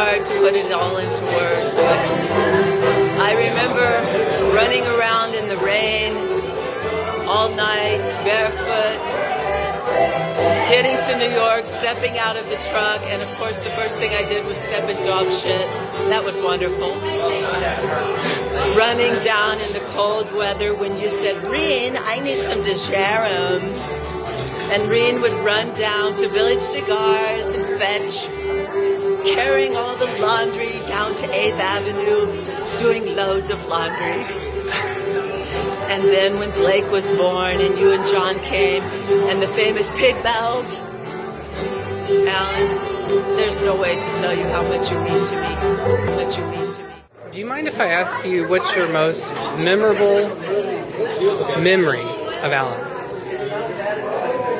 hard to put it all into words, but I remember running around in the rain all night, barefoot, getting to New York, stepping out of the truck, and of course the first thing I did was step in dog shit. That was wonderful. Running down in the cold weather when you said, "Reen, I need some DeJarums." And Reen would run down to Village Cigars and fetch, carrying all the laundry down to 8th Avenue, doing loads of laundry. And then when Blake was born and you and John came and the famous pig belt, Alan, there's no way to tell you how much you mean to me. How much you mean to me. Do you mind if I ask you what's your most memorable memory of Alan?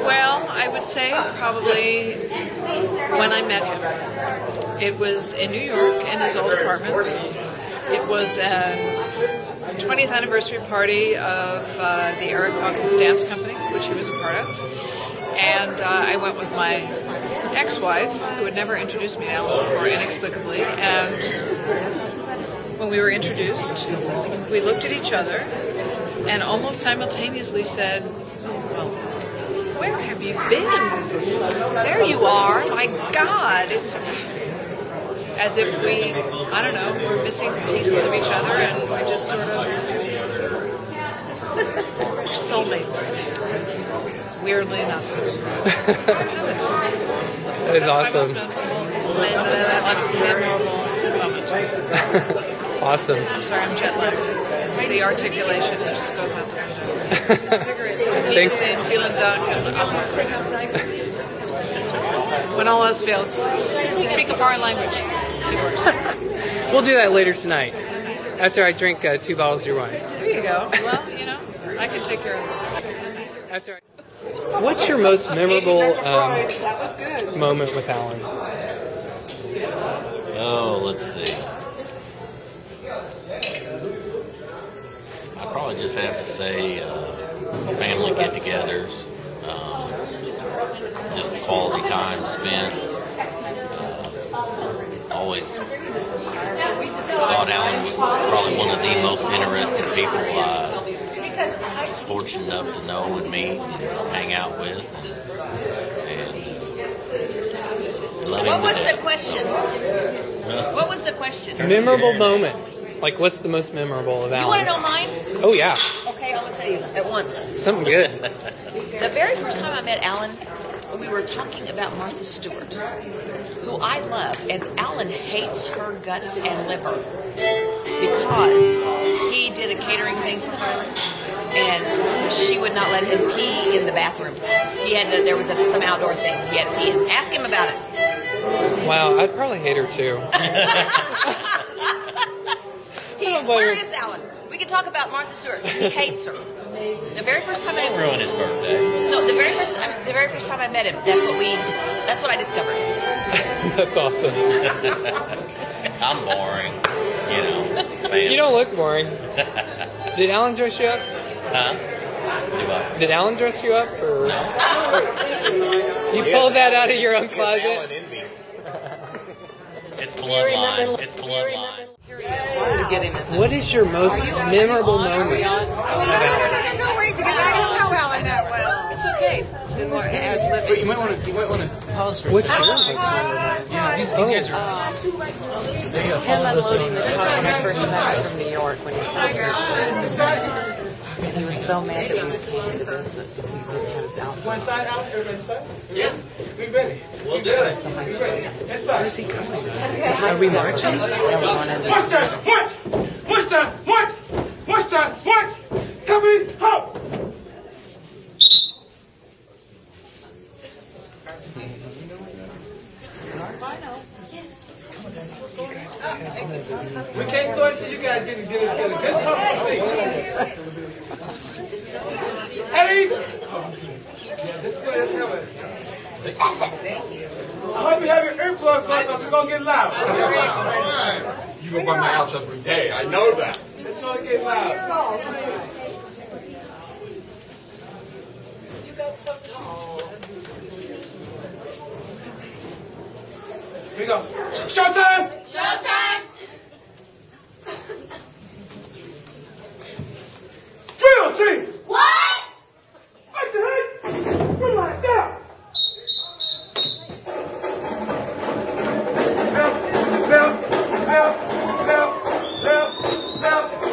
Well, I would say probably when I met him. It was in New York in his old apartment. It was a 20th anniversary party of the Eric Hawkins Dance Company, which he was a part of. And I went with my ex-wife, who had never introduced me to Alan before, inexplicably. And when we were introduced, we looked at each other and almost simultaneously said, "Well, where have you been? There you are, my God." It's as if we, I don't know, we're missing pieces of each other and we're just sort of soulmates, weirdly enough. That is awesome. Awesome. I'm sorry, I'm jet lagged. It's the articulation, it just goes out the window. Thanks. Feeling dark and almost when all else fails, speak a foreign language. We'll do that later tonight, after I drink 2 bottles of your wine. There you go. Well, you know, I can take care of it. What's your most memorable moment with Alan? Oh, let's see. I'd probably just have to say family get-togethers, just the quality time spent. Always thought Alan was probably one of the most interesting people I was fortunate enough to know and meet and hang out with. And love him. What was the question? What was the question? Memorable moments. Like, what's the most memorable of Alan? You want to know mine? Oh, yeah. Okay, I'll tell you at once. Something good. The very first time I met Alan, we were talking about Martha Stewart, who I love, and Alan hates her guts and liver because he did a catering thing for her, and she would not let him pee in the bathroom. He had to, there was some outdoor thing he had to pee in. Ask him about it. Wow, I'd probably hate her too. Where is Alan? We could talk about Martha Stewart. He hates her. The very first time I ruin his birthday. No, the very first time I met him, that's what I discovered. That's awesome. I'm boring, you know. Family. You don't look boring. Did Alan dress you up? Huh? Do I? Did Alan dress you up? Or? No. You pulled that out of your own closet? It's bloodline. It's bloodline. What is your most memorable moment? No, wait, because I don't know Alan that well. It's okay. Wait, you might want to pause for a What's second. your most memorable? Yeah, these guys are. They Him unloading the car when he first met from New York when he first got he was so mad that we came to this because he didn't have his outfit. One side out, everybody side? Yeah. We ready. We'll do it. So I said, Where's he coming? Are we marching? Watch that! What? Watch that! What? Watch that! What? Coming up! We can't start until you guys get a good comfortable seat. Eddie! Let's have it. I hope you have your earplugs on because it's going to get loud. You go by my house every day. I know that. It's going to get loud. You got so tall. Here we go. Showtime! Showtime! Drill team! What? What the heck? We're like that. Left, left, left, left, left, left.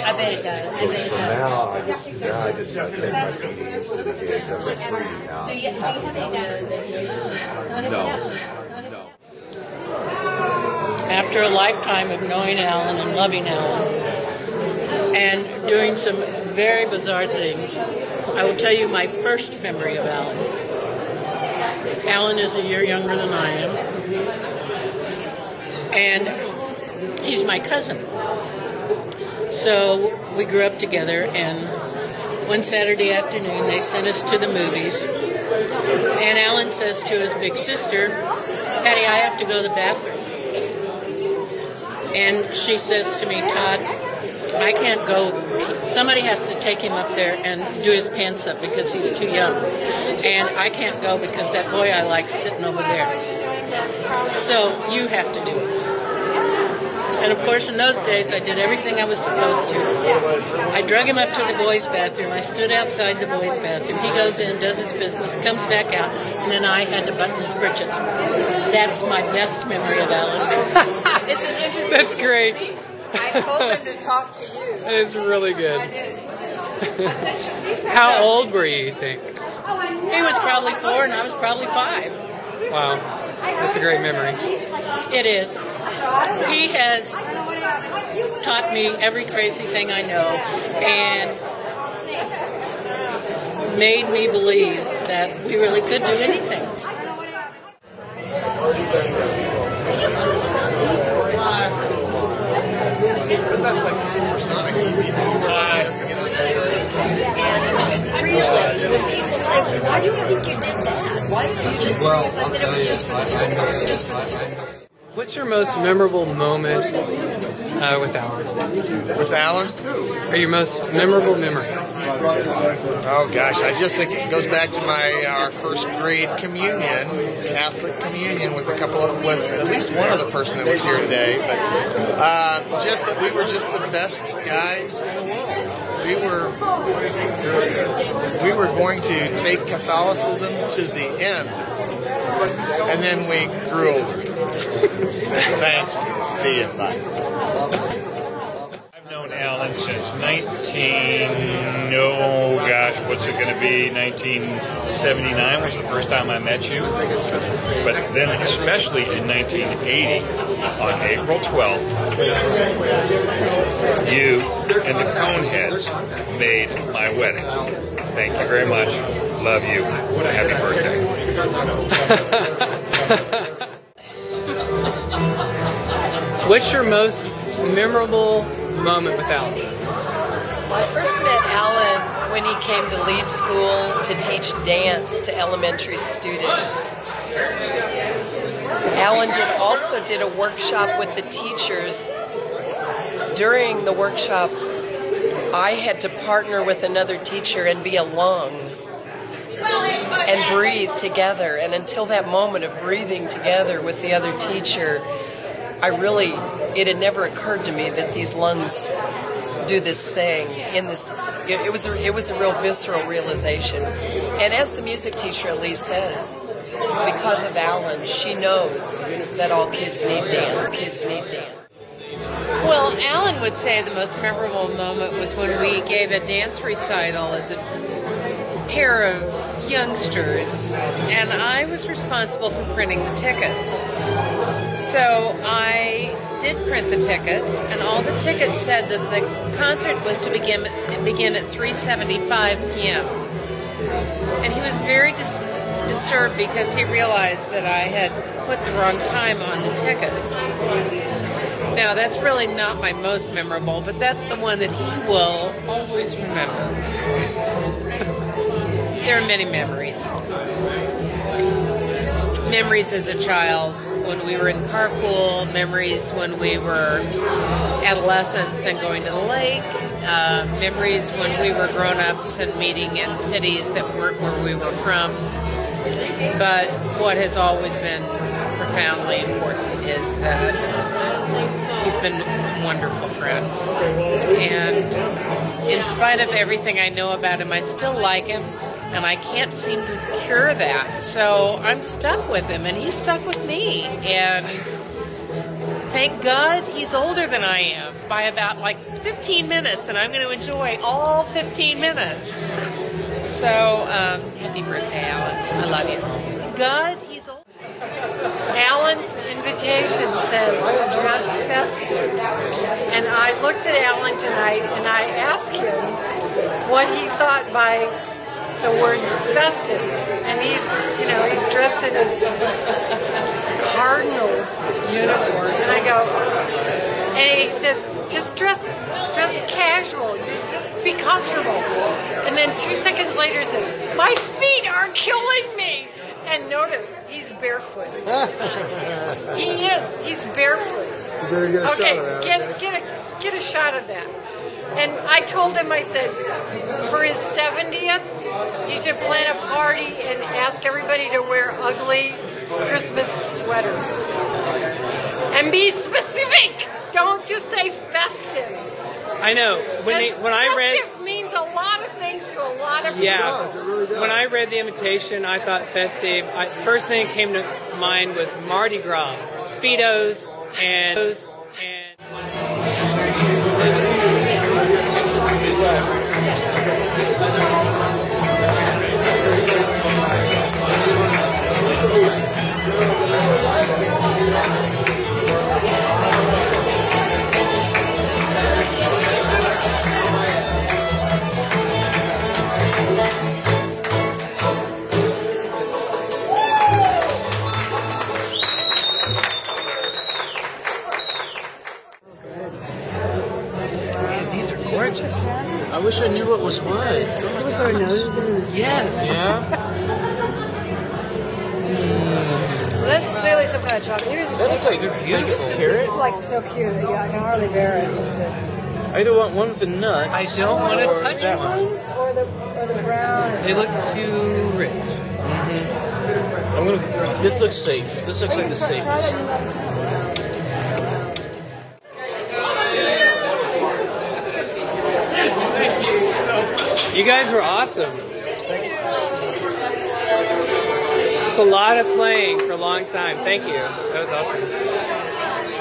I bet it does. I bet it does. Now I just take my CDs to the kids. I'm like, no. After a lifetime of knowing Alan and loving Alan and doing some very bizarre things, I will tell you my first memory of Alan. Alan is a year younger than I am, and he's my cousin. So we grew up together, and one Saturday afternoon they sent us to the movies, and Alan says to his big sister, Patty, I have to go to the bathroom. And she says to me, Todd, I can't go. Somebody has to take him up there and do his pants up because he's too young. And I can't go because that boy I like is sitting over there. So you have to do it. And of course, in those days, I did everything I was supposed to. I drug him up to the boys' bathroom. I stood outside the boys' bathroom. He goes in, does his business, comes back out, and then I had to button his britches. That's my best memory of Alan. It's an interview. That's great. I told him to talk to you. That is really good. I did. How old were you think? He was probably 4 and I was probably 5. Wow. That's a great memory. It is. He has taught me every crazy thing I know and made me believe that we really could do anything. But that's like the supersonic. And really, when people say, well, why do you think you did that? Why didn't you just, because I said it was just for the joke. What's your most memorable moment with Alan? With Alan? Or your most memorable memory? Oh gosh, I just think it goes back to our first grade communion, Catholic communion, with at least one other person that was here today. But just that we were just the best guys in the world. We were going to take Catholicism to the end, and then we grew older. Thanks. See you. Bye. Alan since 1979 was the first time I met you. But then especially in 1980, on April 12th, you and the Coneheads made my wedding. Thank you very much. Love you. Happy birthday. What's your most memorable moment with Alan? Well, I first met Alan when he came to Lee School to teach dance to elementary students. Alan also did a workshop with the teachers. During the workshop, I had to partner with another teacher and be a lung and breathe together. And until that moment of breathing together with the other teacher, it had never occurred to me that these lungs do this thing in this. It was a real visceral realization. And as the music teacher at least says, because of Alan, she knows that all kids need dance. Kids need dance. Well, Alan would say the most memorable moment was when we gave a dance recital as a pair of youngsters, and I was responsible for printing the tickets. So I did print the tickets, and all the tickets said that the concert was to begin at 3:75 p.m. And he was very disturbed because he realized that I had put the wrong time on the tickets. Now, that's really not my most memorable, but that's the one that he will always remember. There are many memories. Memories as a child when we were in carpool, memories when we were adolescents and going to the lake, memories when we were grown-ups and meeting in cities that weren't where we were from. But what has always been profoundly important is that he's been a wonderful friend. And in spite of everything I know about him, I still like him. And I can't seem to cure that. So I'm stuck with him, and he's stuck with me. And thank God he's older than I am by about 15 minutes, and I'm going to enjoy all 15 minutes. So happy birthday, Alan. I love you. God, he's old. Alan's invitation says to dress festive. And I looked at Alan tonight, and I asked him what he thought by the word festive, and he's dressed in his Cardinals uniform, and I go, and he says, just dress casual, just be comfortable, and then 2 seconds later he says, my feet are killing me, and notice, he's he's barefoot. He is. He's barefoot. You better get a Okay, shot of that. get a shot of that. And I told him, I said, for his 70th, he should plan a party and ask everybody to wear ugly Christmas sweaters. And be specific. Don't just say festive. I know. When I read, festive means a lot of things to a lot of people. yeah, when I read the invitation, I thought festive. First thing that came to mind was Mardi Gras, Speedos, and These are gorgeous. I wish I knew what was what. Yes. Yeah. Well, that's clearly some kind of chocolate. That looks like they're beautiful. Carrot. It's like so cute. Yeah, I can hardly bear it. Just to. I either want one with the nuts. I don't want to touch that one. Or the brown. They look too rich. I'm gonna. This looks safe. This looks like the safest. You guys were awesome. It's a lot of playing for a long time. Thank you. That was awesome.